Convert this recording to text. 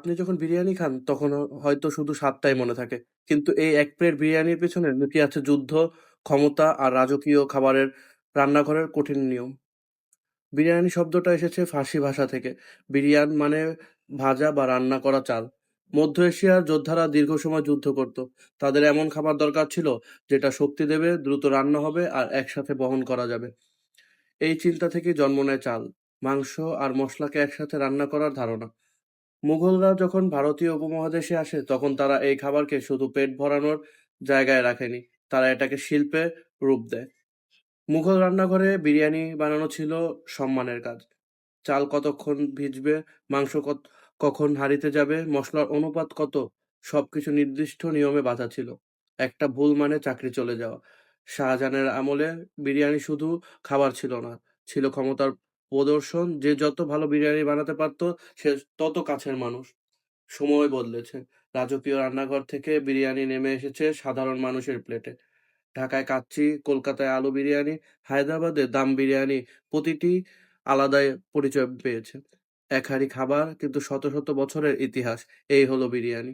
আপনি যখন বিরিয়ানি খান তখন হয়তো শুধু স্বাদটাই মনে থাকে। কিন্তু এই এক প্লেট বিরিয়ানির পেছনে লুকিয়ে আছে যুদ্ধ, ক্ষমতা আর রাজকীয় খাবারের রান্নাঘরের কঠিন নিয়ম। বিরিয়ানি শব্দটা এসেছে ফার্সি ভাষা থেকে। বিরিয়ান মানে ভাজা বা রান্না করা চাল। মধ্য এশিয়ার যোদ্ধারা দীর্ঘ সময় যুদ্ধ করত। তাদের এমন খাবার দরকার ছিল যেটা শক্তি দেবে, দ্রুত রান্না হবে আর একসাথে বহন করা যাবে। এই চিন্তা থেকেই জন্ম নেয় চাল, মাংস আর মশলাকে একসাথে রান্না করার ধারণা। মুঘলরা যখন ভারতীয় উপমহাদেশে আসে তখন তারা এই খাবারকে শুধু পেট ভরানোর জায়গায় রাখেনি, তারা এটাকে শিল্পে রূপ দেয়। মুঘল রান্নাঘরে বিরিয়ানি বানানো ছিল সম্মানের কাজ। চাল কতক্ষণ ভিজবে, মাংস কখন হাঁড়িতে যাবে, মসলার অনুপাত কত, সবকিছু নির্দিষ্ট নিয়মে বাঁধা ছিল। একটা ভুল মানে চাকরি চলে যাওয়া। শাহজাহানের আমলে বিরিয়ানি শুধু খাবার ছিল না, ছিল ক্ষমতার প্রদর্শন। যে যত ভালো বিরিয়ানি বানাতে পারতো সে তত কাছের মানুষ। সময় বদলেছে। রাজকীয় রান্নাঘর থেকে বিরিয়ানি নেমে এসেছে সাধারণ মানুষের প্লেটে। ঢাকায় কাচ্চি, কলকাতায় আলু বিরিয়ানি, হায়দ্রাবাদে দাম বিরিয়ানি, প্রতিটি আলাদাই পরিচয় পেয়েছে। এক হাঁড়ি খাবার কিন্তু শত শত বছরের ইতিহাস। এই হলো বিরিয়ানি।